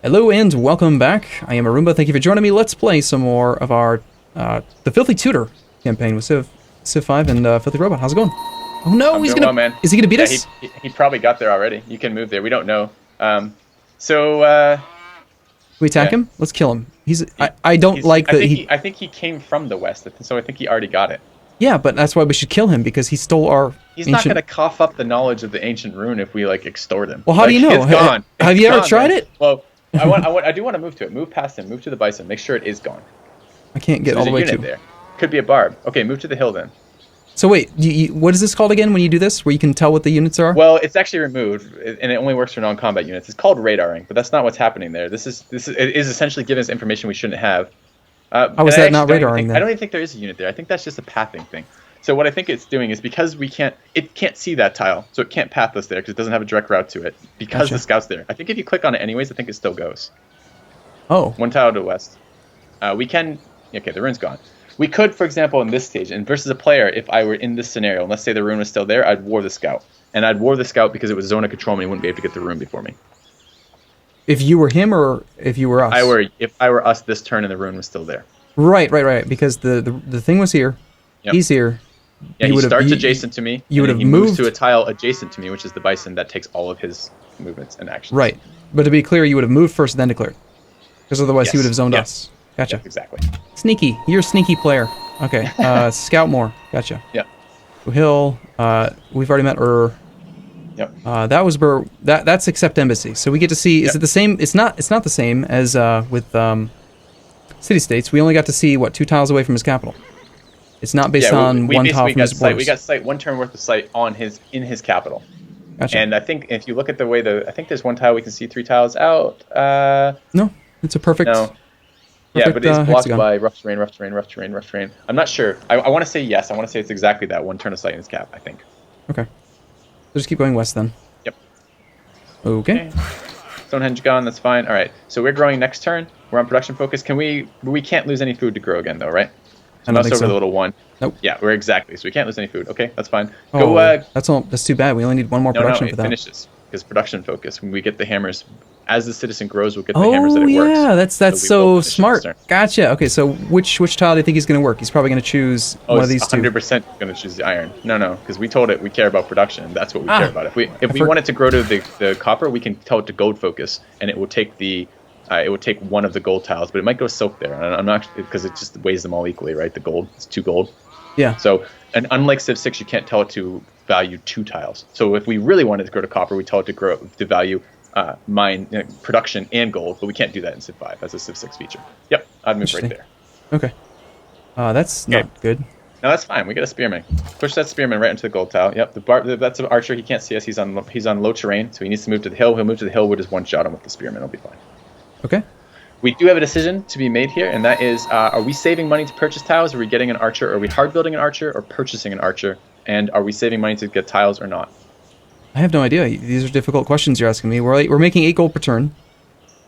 Hello and welcome back. I am Arumba. Thank you for joining me. Let's play some more of our the Filthy Tutor campaign with Civ 5 and Filthy Robot. How's it going? Oh no, I'm he's doing gonna. well, man. Is he gonna beat us? He probably got there already. You can move there. We don't know. Can we attack him? Let's kill him. I think he came from the west, so I think he already got it. Yeah, but that's why we should kill him because he stole our. He's not gonna cough up the knowledge of the ancient rune if we like extort him. Well, how do you know? It's gone. Have you ever tried it? Well, I do want to move to it. Move past him. Move to the bison. Make sure it is gone. I can't get all the way to there. Could be a barb. Okay, move to the hill then. So wait, what is this called again when you do this? Where you can tell what the units are? Well, it's actually removed, and it only works for non-combat units. It's called radaring, but that's not what's happening there. It is essentially giving us information we shouldn't have. How is that not radaring then? I don't even think there is a unit there. I think that's just a pathing thing. So what I think it's doing is because it can't see that tile, so it can't path us there because it doesn't have a direct route to it because the scout's there. I think if you click on it anyways, I think it still goes. Oh. One tile to the west. Okay, the rune's gone. We could, for example, in this stage, and versus a player, if I were in this scenario, and let's say the rune was still there, I'd war the scout. And I'd war the scout because it was zone of control and he wouldn't be able to get the rune before me. If you were him or if you were us? If I were us this turn and the rune was still there. Right. Because the thing was here. Yep. He's here. Yeah, he starts adjacent to me. You would have moved. He moves to a tile adjacent to me, which is the bison that takes all of his movements and actions. Right. But to be clear, you would have moved first, then declared. Because otherwise he would have zoned us. Gotcha. Yes, exactly. Sneaky. You're a sneaky player. Okay. Scout more. Gotcha. Yep. Hill. We've already met Yep. That was that's accept embassy. So we get to see. Is it the same? It's not the same as with city states. We only got to see 2 tiles away from his capital. It's not based on one tile from his borders. We got sight 1 turn worth of sight in his capital. Gotcha. And I think if you look at the way I think there's 1 tile we can see 3 tiles out. No, it's a perfect. No. Yeah, but it's blocked by rough terrain. I'm not sure. I want to say yes. I want to say it's exactly that 1 turn of sight in his cap, I think. Okay. So just keep going west then. Yep. Okay. Stonehenge gone, that's fine. All right. So we're growing next turn. We're on production focus. We can't lose any food to grow again though, right? So mouse over the little 1. Nope. Yeah, we're exactly. So we can't lose any food. Okay, that's fine. Oh, that's too bad. We only need 1 more production for that. No, it finishes. Because production focus. When we get the hammers, as the citizen grows, we'll get the hammers that it works. Oh, yeah, that's so smart. Gotcha. Okay, so which tile do you think he's going to work? He's probably going to choose one of these 2. 100% going to choose the iron. No, because we told it we care about production. That's what we care about. If we want it to grow to the copper, we can tell it to gold focus, and it will take one of the gold tiles, but it might go silk there. And I'm not, because it just weighs them all equally, right? The gold, it's 2 gold. Yeah. So, and unlike Civ 6, you can't tell it to value 2 tiles. So if we really wanted to grow to copper, we tell it to value production and gold, but we can't do that in Civ 5. That's a Civ 6 feature. Yep, I'd move right there. Okay. That's not good. No, that's fine. We get a spearman. Push that spearman right into the gold tile. Yep, that's an archer. He can't see us. He's on low terrain, so he needs to move to the hill. He'll move to the hill. We'll just 1-shot him with the spearman. It'll be fine. Okay. We do have a decision to be made here, and that is, are we saving money to purchase tiles? Are we getting an archer? Are we hard building an archer or purchasing an archer? And are we saving money to get tiles or not? I have no idea. These are difficult questions you're asking me. We're making 8 gold per turn.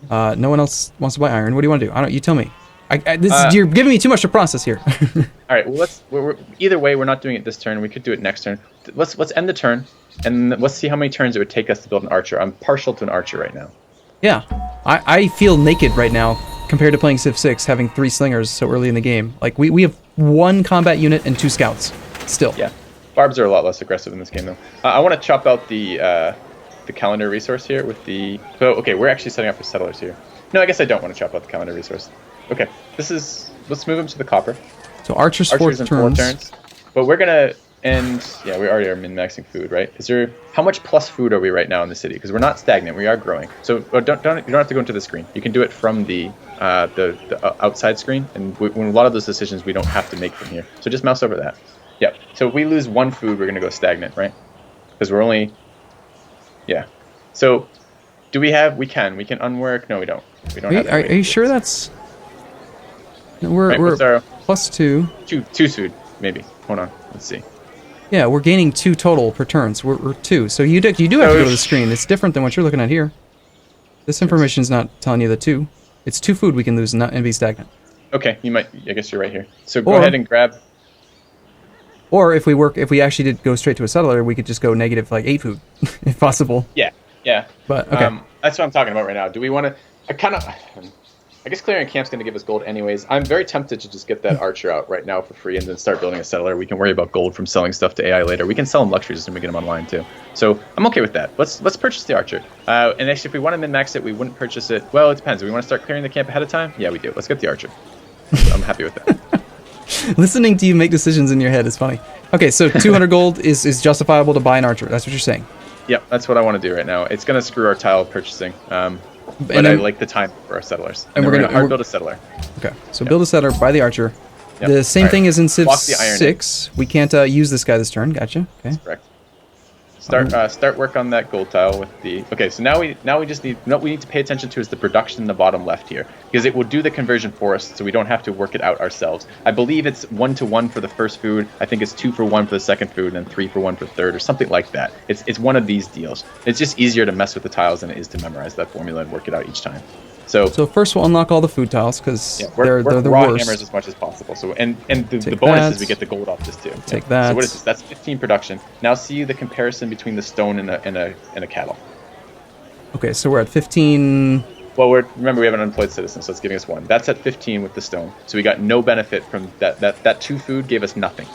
No one else wants to buy iron. What do you want to do? You tell me. You're giving me too much to process here. All right. Well, either way, we're not doing it this turn. We could do it next turn. Let's end the turn, and let's see how many turns it would take us to build an archer. I'm partial to an archer right now. Yeah, I feel naked right now compared to playing Civ 6, having 3 slingers so early in the game. Like we have 1 combat unit and 2 scouts still. Yeah, barbs are a lot less aggressive in this game though. I want to chop out the calendar resource here with the. So okay, we're actually setting up for settlers here. No, I guess I don't want to chop out the calendar resource. Okay, let's move him to the copper. So archers 4 turns. But we're gonna. And yeah, we already are min-maxing food, right? How much plus food are we right now in the city? Because we're not stagnant, we are growing. So you don't have to go into the screen. You can do it from the outside screen. And when a lot of those decisions we don't have to make from here. So just mouse over that. Yep. So if we lose 1 food, we're gonna go stagnant, right? Because we're only. Yeah. So do we have? We can unwork. No, we don't. We don't have. Are you sure that's? No, we're plus 2. Two food maybe. Hold on. Let's see. Yeah, we're gaining 2 total per turns. We're 2. So you do have to go to the screen. It's different than what you're looking at here. This information's not telling you the 2. It's 2 food we can lose and be stagnant. Okay, you might. I guess you're right here. So go ahead and grab. Or if we actually did go straight to a settler, we could just go negative like 8 food, if possible. Yeah. But okay. That's what I'm talking about right now. Do we want to? I guess clearing camp's going to give us gold anyways. I'm very tempted to just get that archer out right now for free and then start building a settler. We can worry about gold from selling stuff to AI later. We can sell them luxuries and we get them online too. So I'm okay with that. Let's purchase the archer. And actually, if we want to min-max it, we wouldn't purchase it. Well, it depends. Do we want to start clearing the camp ahead of time? Yeah, we do. Let's get the archer. I'm happy with that. Listening to you make decisions in your head is funny. Okay, so 200 gold is justifiable to buy an archer. That's what you're saying. Yep, that's what I want to do right now. It's going to screw our tile purchasing. But then, I like the time for our settlers. And we're going to hard build a settler. Okay, so build a settler, buy the archer. Yep. The same thing as in Civ 6. We can't use this guy this turn. Gotcha. Okay. That's correct. Start work on that gold tile with the. Okay, so now we just need. What we need to pay attention to is the production in the bottom left here, because it will do the conversion for us, so we don't have to work it out ourselves. I believe it's 1-to-1 for the first food. I think it's 2-for-1 for the second food, and 3-for-1 for the third, or something like that. It's one of these deals. It's just easier to mess with the tiles than it is to memorize that formula and work it out each time. So first we'll unlock all the food tiles because they're the raw worst. hammers as much as possible. So and the bonus is we get the gold off this too. Take that. So what is this? That's 15 production. Now see the comparison between the stone and a cattle. Okay, so we're at 15. Well, remember we have an unemployed citizen, so it's giving us 1. That's at 15 with the stone. So we got no benefit from that. That 2 food gave us nothing.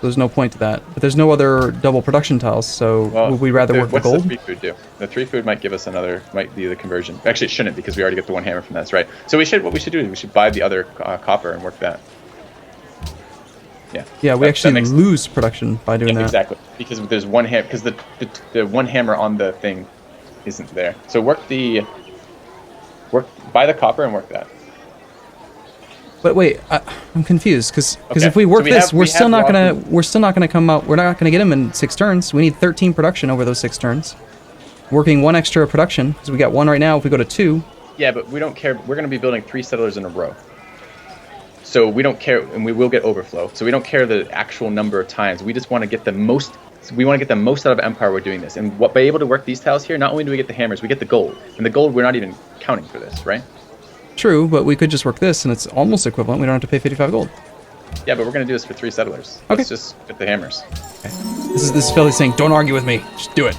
There's no point to that. But there's no other double production tiles, so would we rather work the gold? What's the 3 food do? The 3 food might give us might be the conversion. Actually, it shouldn't, because we already get the 1 hammer from that, that's right. So what we should do is we should buy the other copper and work that. Yeah. Yeah, we actually lose production by doing that. Exactly, because there's 1 hammer, because the 1 hammer on the thing isn't there. So buy the copper and work that. But wait, I'm confused because if we work we're still not gonna come out. We're not gonna get them in 6 turns. We need 13 production over those 6 turns. Working 1 extra production because we got 1 right now. If we go to 2. Yeah, but we don't care. We're gonna be building 3 settlers in a row. So we don't care, and we will get overflow. So we don't care the actual number of times. We just want to get the most. We want to get the most out of Empire. We're doing this, and by able to work these tiles here, not only do we get the hammers, we get the gold. And the gold we're not even counting for this, right? True, but we could just work this, and it's almost equivalent. We don't have to pay 55 gold. Yeah, but we're going to do this for 3 settlers. Okay. Let's just get the hammers. Okay. This is Philly saying, "Don't argue with me. Just do it."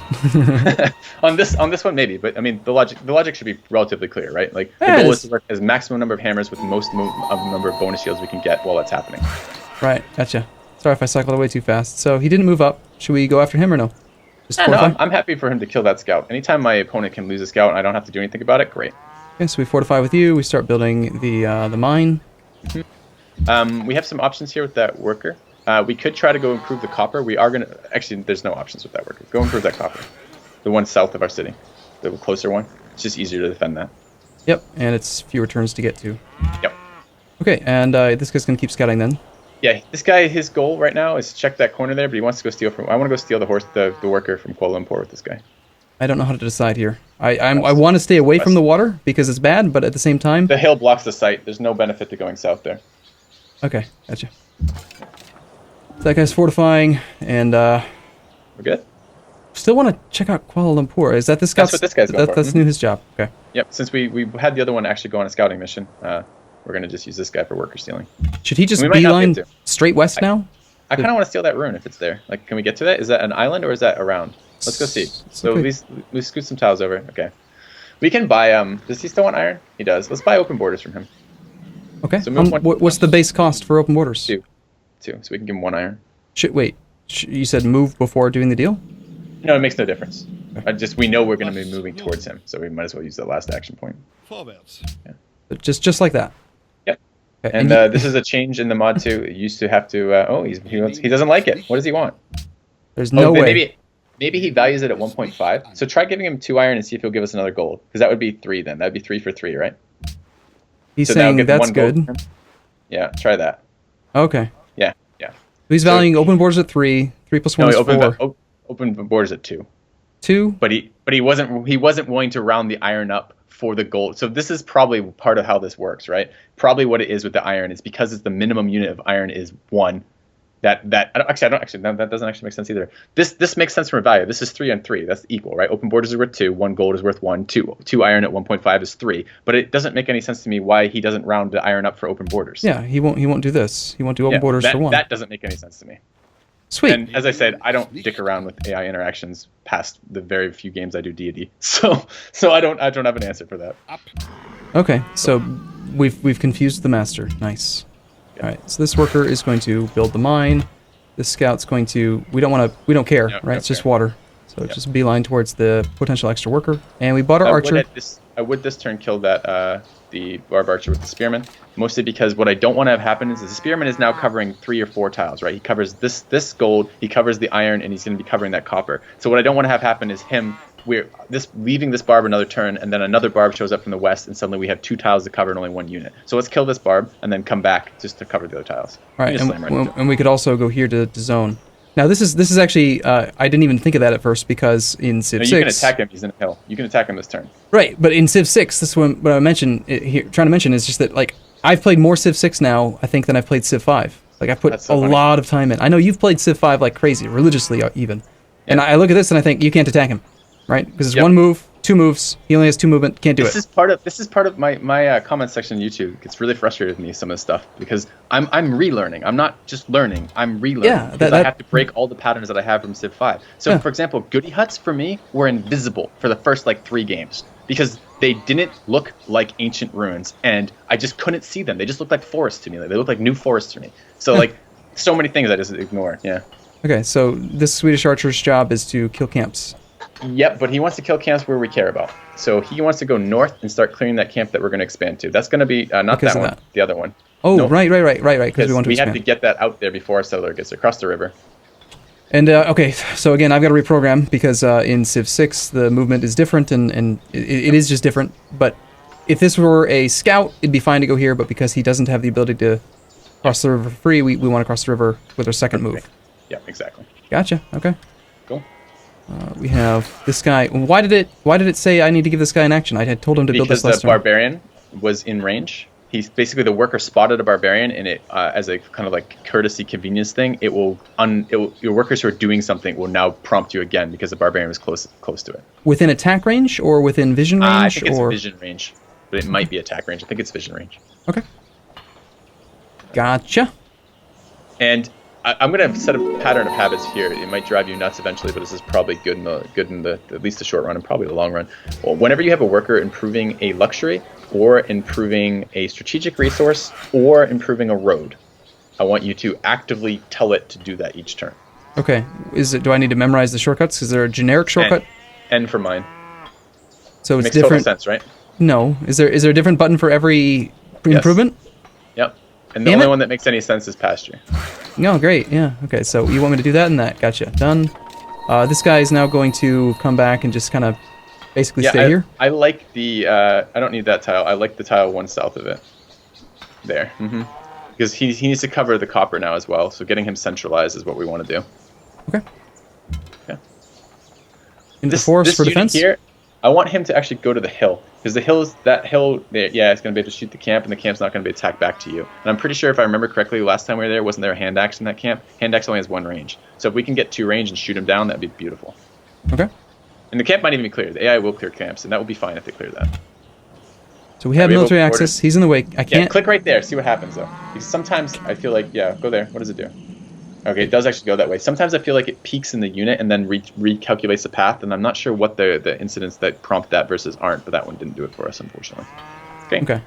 on this one, maybe. But I mean, the logic should be relatively clear, right? Like the goal is to work as maximum number of hammers with the most number of bonus shields we can get while that's happening. Right. Gotcha. Sorry if I cycled away too fast. So he didn't move up. Should we go after him or no? Just no, I'm happy for him to kill that scout. Anytime my opponent can lose a scout and I don't have to do anything about it, great. Okay, so we fortify with you. We start building the mine. Mm-hmm. We have some options here with that worker. We could try to go improve the copper. We are going to... Actually, there's no options with that worker. Go improve that copper. The one south of our city. The closer one. It's just easier to defend that. Yep, and it's fewer turns to get to. Yep. Okay, and this guy's going to keep scouting then. Yeah, this guy, his goal right now is to check that corner there, but he wants to go steal from... I want to go steal the worker from Kuala Lumpur with this guy. I don't know how to decide here. I want to stay away from the water because it's bad, but at the same time... The hill blocks the site. There's no benefit to going south there. Okay, gotcha. That guy's fortifying, and... We're good? Still want to check out Kuala Lumpur. Is that this guy's... That's what this guy's going for. That's his job. Okay. Yep, since we had the other one actually go on a scouting mission, we're going to just use this guy for worker stealing. Should he just beeline straight west now? I kind of want to steal that rune if it's there. Like, can we get to that? Is that an island or is that around? Let's go see. So okay. we scoot some tiles over. Okay. We can buy, does he still want iron? He does. Let's buy open borders from him. Okay. So what's the base cost for open borders? 2. So we can give him 1 iron. Wait, you said move before doing the deal? No, it makes no difference. Okay. We know we're going to be moving towards him, so we might as well use that last action point. Yeah. Just like that. Yep. Okay. And this is a change in the mod too. It used to have to. He doesn't like it. What does he want? There's no way. Maybe he values it at 1.5. So try giving him 2 iron and see if he'll give us another gold. Because that would be 3 then. That'd be 3 for 3, right? He's saying that's good. Yeah, try that. Okay. Yeah. He's valuing open borders at 3. 3 plus 1 is 4. Open borders at 2. 2? But he wasn't willing to round the iron up for the gold. So this is probably part of how this works, right? Probably what it is with the iron is because it's the minimum unit of iron is 1. That doesn't actually make sense either. This makes sense from a value. This is 3 and 3. That's equal, right? Open borders are worth 2. 1 gold is worth 1. 2 iron at 1.5 is 3. But it doesn't make any sense to me why he doesn't round the iron up for open borders. Yeah, he won't do this. He won't do open borders for 1. That doesn't make any sense to me. Sweet. And as I said, I don't dick around with AI interactions past the very few games I do Deity. So I don't have an answer for that. Okay, so we've confused the master. Nice. All right, so this worker is going to build the mine. This scout's going to. We don't care, right? It's just water. So just beeline towards the potential extra worker. And we bought our archer. I would this turn kill that the barb archer with the spearman, mostly because what I don't want to have happen is the spearman is now covering 3 or 4 tiles, right? He covers this gold, he covers the iron, and he's going to be covering that copper. So what I don't want to have happen is him leaving this barb another turn, and then another barb shows up from the west, and suddenly we have 2 tiles to cover and only 1 unit. So let's kill this barb and then come back just to cover the other tiles. All right, and we could also go here to zone. Now this is actually I didn't even think of that at first because in Civ 6 you can attack him. He's in a hill. You can attack him this turn. Right, but in Civ 6, this is what I mentioned here. Trying to mention is just that like I've played more Civ 6 now I think than I've played Civ 5. Like I put a lot of time in. I know you've played Civ 5 like crazy, religiously even. Yeah. And I look at this and I think you can't attack him, right? Because it's 1 move, 2 moves. He only has 2 movement. Can't do it. This is part of my comment section on YouTube. It's really frustrated with me, some of this stuff, because I'm relearning. I'm not just learning. I'm relearning. Yeah, because I have to break all the patterns that I have from Civ 5. So for example, goody huts for me were invisible for the first like 3 games because they didn't look like ancient ruins, and I just couldn't see them. They just looked like forests to me. Like, they looked like new forests to me. So like so many things I just ignore. Yeah. Okay, so this Swedish archer's job is to kill camps. Yep, but he wants to kill camps where we care about. So he wants to go north and start clearing that camp that we're going to expand to. That's going to be not that one, the other one. Oh, nope. Right. Because we want to expand. Have to get that out there before our settler gets across the river. And okay, so again, I've got to reprogram because in Civ 6 the movement is different and it is just different. But if this were a scout, it'd be fine to go here. But because he doesn't have the ability to cross the river free, we want to cross the river with our second move. Yeah, exactly. Gotcha. Okay. Cool. We have this guy. Why did it say I need to give this guy an action? I had told him to build this last turn. Because the barbarian was in range. He's basically the worker spotted a barbarian, and it as a kind of like courtesy convenience thing, your workers who are doing something will now prompt you again because the barbarian was close to it. Within attack range or within vision range? I think it's vision range, but it might be attack range. I think it's vision range. Okay. Gotcha. And I'm going to set a pattern of habits here. It might drive you nuts eventually, but this is probably good in the at least the short run and probably the long run. Well, whenever you have a worker improving a luxury or improving a strategic resource or improving a road, I want you to actively tell it to do that each turn. Okay. Do I need to memorize the shortcuts? Is there a generic shortcut? N for mine. So it's Makes different. Total sense, right? No. Is there a different button for every improvement? Yep. And the only one that makes any sense is pasture. No, great. Yeah. Okay. So you want me to do that and that? Gotcha. Done. This guy is now going to come back and just kind of basically stay here. I like the. I don't need that tile. I like the tile 1 south of it. There. Because he needs to cover the copper now as well. So getting him centralized is what we want to do. Okay. Yeah. Into the forest for defense. Here, I want him to actually go to the hill. Because that hill there, it's going to be able to shoot the camp, and the camp's not going to be attacked back to you. And I'm pretty sure, if I remember correctly, last time we were there, wasn't there a hand axe in that camp? Hand axe only has 1 range. So if we can get 2 range and shoot him down, that'd be beautiful. Okay. And the camp might even be cleared. The AI will clear camps, and that will be fine if they clear that. So we have military access. He's in the way. I can't. Yeah, click right there. See what happens, though. Because sometimes I feel like, go there. What does it do? Okay, it does actually go that way. Sometimes I feel like it peaks in the unit and then recalculates the path, and I'm not sure what the incidents that prompt that versus aren't, but that one didn't do it for us, unfortunately. Okay.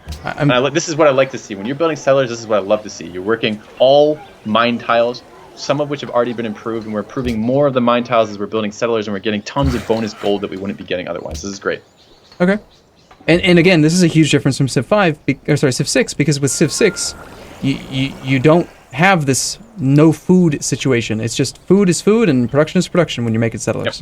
This is what I like to see. When you're building settlers, this is what I love to see. You're working all mine tiles, some of which have already been improved, and we're improving more of the mine tiles as we're building settlers, and we're getting tons of bonus gold that we wouldn't be getting otherwise. This is great. Okay. And again, this is a huge difference from Civ 6, because with Civ 6, you don't have this no food situation. It's just food is food and production is production when you're making settlers.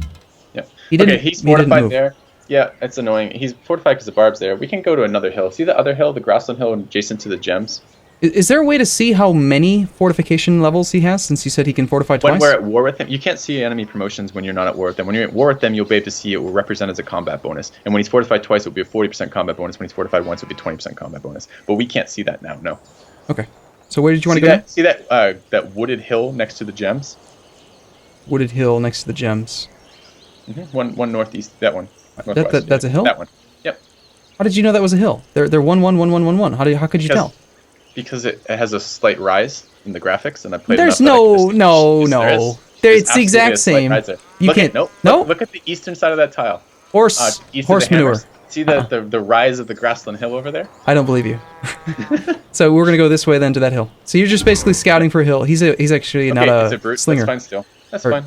Yep. He's fortified there. Yeah, it's annoying. He's fortified because the barb's there. We can go to another hill. See the other hill, the grassland hill adjacent to the gems? Is there a way to see how many fortification levels he has, since you said he can fortify twice? When we're at war with him, you can't see enemy promotions when you're not at war with them. When you're at war with them, you'll be able to see it will represent as a combat bonus. And when he's fortified twice, it will be a 40% combat bonus. When he's fortified once, it will be 20% combat bonus. But we can't see that now, no. Okay. So where did you want to go? See that wooded hill next to the gems? Wooded hill next to the gems. One northeast, that one. That's a hill? That one. Yep. How did you know that was a hill? They're 1 1 1 1 1 1. How could you tell? Because it has a slight rise. in the graphics, and I played. There's enough no, that no, no. It's the exact same. You can't. Look at the eastern side of that tile. Horse manure. See the rise of the grassland hill over there? I don't believe you. So we're gonna go this way then to that hill. So you're just basically scouting for a hill. He's actually not a brute. slinger. That's fine still. That's fine.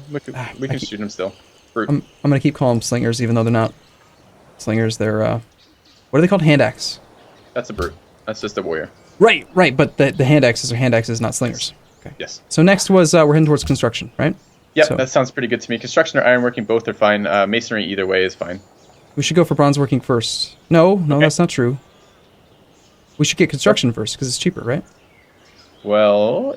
We can shoot him still. Brute. I'm gonna keep calling them slingers, even though they're not slingers. They're what are they called? Hand axe. That's a brute. That's just a warrior. Right. But the hand axes are hand axes, not slingers. Okay. Yes. So next was we're heading towards construction, right? Yep, that sounds pretty good to me. Construction or ironworking, both are fine. Masonry, either way, is fine. We should go for bronze working first. No, okay. That's not true. We should get construction first because it's cheaper, right? Well,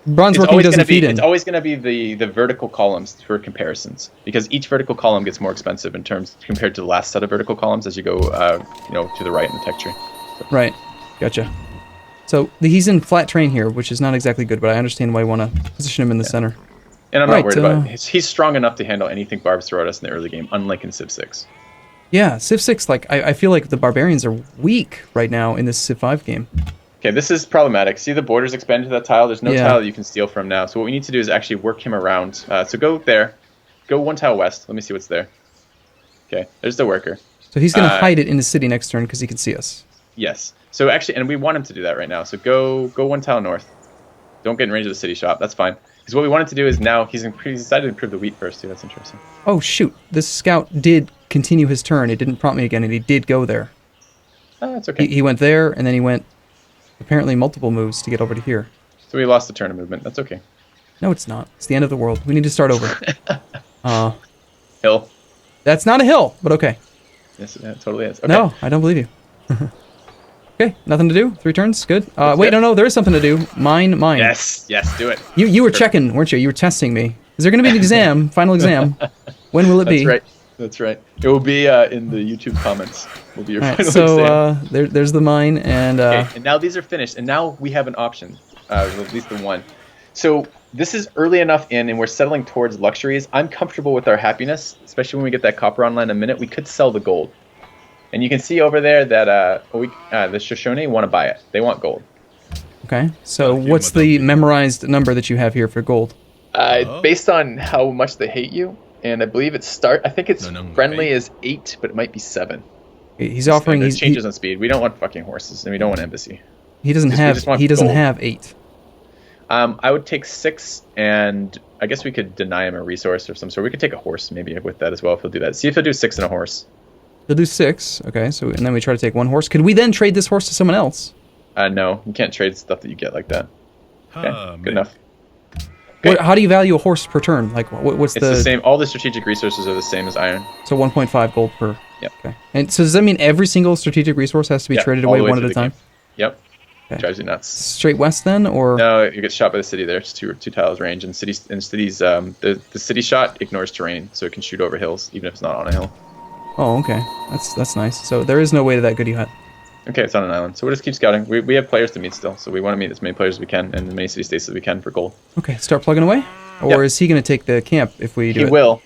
bronze working doesn't feed in. It's always going to be the vertical columns for comparisons, because each vertical column gets more expensive in terms compared to the last set of vertical columns as you go, to the right in the tech tree. So. Right, gotcha. So he's in flat terrain here, which is not exactly good, but I understand why you want to position him in the center. And I'm not worried about it. He's strong enough to handle anything barbs throw at us in the early game, unlike in Civ 6. Yeah, Civ 6, I feel like the barbarians are weak right now in this Civ 5 game. Okay, this is problematic. See the borders expanded to that tile? There's no tile that you can steal from now. So what we need to do is actually work him around. So go there. Go one tile west. Let me see what's there. Okay, there's the worker. So he's going to hide it in the city next turn because he can see us. Yes. So actually, and we want him to do that right now. So go one tile north. Don't get in range of the city shop. That's fine. Because what we wanted to do is now he's decided to improve the wheat first too. That's interesting. Oh shoot! This scout did continue his turn. It didn't prompt me again, and he did go there. That's okay. He went there, and then he went apparently multiple moves to get over to here. So we lost the turn of movement. That's okay. No, it's not. It's the end of the world. We need to start over. Hill. That's not a hill, but okay. Yes, it totally is. Okay. No, I don't believe you. Okay, nothing to do. 3 turns, good. Wait, no, there is something to do. Mine. Yes, do it. You were checking, weren't you? You were testing me. Is there going to be an exam, final exam? When will it be? That's right. It will be in the YouTube comments. Will be your final exam. So there's the mine, and okay, and now these are finished, and now we have an option, at least the one. So this is early enough in, and we're settling towards luxuries. I'm comfortable with our happiness, especially when we get that copper online in a minute. We could sell the gold. And you can see over there that the Shoshone want to buy it. They want gold. Okay. So what's the memorized number that you have here for gold? Based on how much they hate you, and I believe I think it's friendly is 8, but it might be 7. He's offering. There's changes on speed. We don't want fucking horses, and we don't want embassy. He doesn't have 8. I would take 6, and I guess we could deny him a resource of some sort. We could take a horse maybe with that as well if he'll do that. See if he'll do 6 and a horse. He'll do 6. Okay, so and then we try to take 1 horse. Could we then trade this horse to someone else? No, you can't trade stuff that you get like that. Okay, good enough. Okay. How do you value a horse per turn? Like, what's it's the same. All the strategic resources are the same as iron. So 1.5 gold per. Yep. Okay. And so does that mean every single strategic resource has to be traded away one at a time? Yep. Okay. Drives you nuts. Straight west then, or? No, you get shot by the city there. It's two tiles range, and cities. The city shot ignores terrain, so it can shoot over hills even if it's not on a hill. Oh, okay. That's nice. So there is no way to that goody hut. Okay, it's on an island. So we'll just keep scouting. We have players to meet still, so we want to meet as many players as we can and as many city-states as we can for gold. Okay, start plugging away? Or is he going to take the camp if we do it? He will.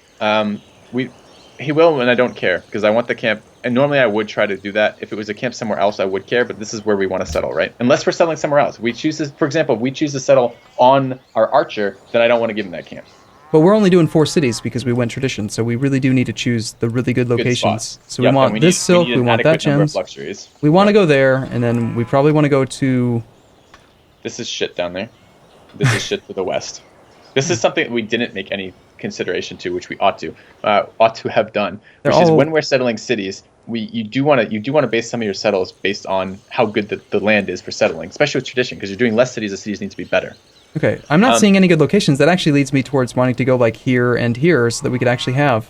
He will, and I don't care, because I want the camp. And normally I would try to do that. If it was a camp somewhere else, I would care, but this is where we want to settle, right? Unless we're settling somewhere else. We choose this, for example, if we choose to settle on our archer, then I don't want to give him that camp. But we're only doing 4 cities because we went tradition, so we really do need to choose the really good locations. So we want this silk, we want that gems. We want to go there, and then we probably want to go to... This is shit down there. This is shit to the west. This is something that we didn't make any consideration to, which we ought to have done. Which is when we're settling cities, you do want to base some of your settles based on how good the land is for settling, especially with tradition, because you're doing less cities. The cities need to be better. Okay, I'm not seeing any good locations. That actually leads me towards wanting to go like here and here, so that we could actually have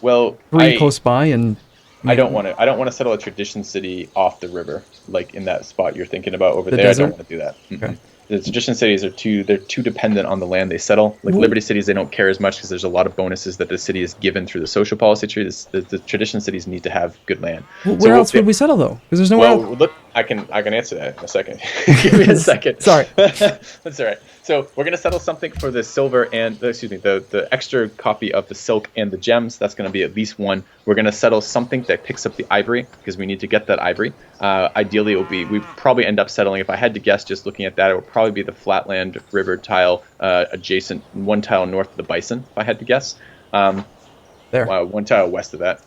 3 close by. And I don't want to settle a tradition city off the river, like in that spot you're thinking about over there. Desert? I don't want to do that. Okay. The tradition cities are too dependent on the land they settle. Like Liberty cities, they don't care as much because there's a lot of bonuses that the city is given through the social policy tree. The tradition cities need to have good land. Well, where else would we settle though? Because there's nowhere else. Look, I can answer that in a second. Give me a second. Sorry. That's all right. So we're gonna settle something for the silver and the extra copy of the silk and the gems. That's gonna be at least one. We're gonna settle something that picks up the ivory because we need to get that ivory. Ideally, it will be. We probably end up settling. If I had to guess, just looking at that, it would probably be the flatland river tile adjacent, one tile north of the bison. If I had to guess. There. One tile west of that.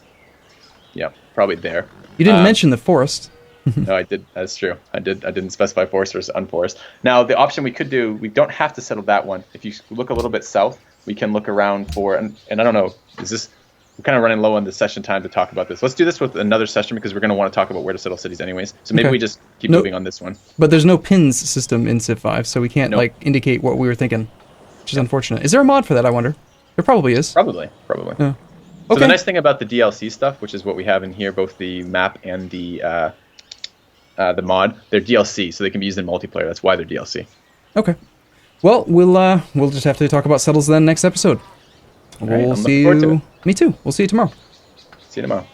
Yeah, probably there. You didn't mention the forest. No, I did. That's true. I didn't specify forest versus unforest. Now, the option we could do, we don't have to settle that one. If you look a little bit south, we can look around for, and I don't know, we're kind of running low on the session time to talk about this. Let's do this with another session because we're going to want to talk about where to settle cities anyways. So maybe we just keep moving on this one. But there's no pins system in Civ 5, so we can't indicate what we were thinking, which is unfortunate. Is there a mod for that, I wonder? There probably is. Probably. Yeah. So the nice thing about the DLC stuff, which is what we have in here, both the map and the mod, they're DLC, so they can be used in multiplayer. That's why they're DLC. Okay. Well, we'll just have to talk about settles then next episode. Right, We'll see you. Me too. We'll see you tomorrow. See you tomorrow.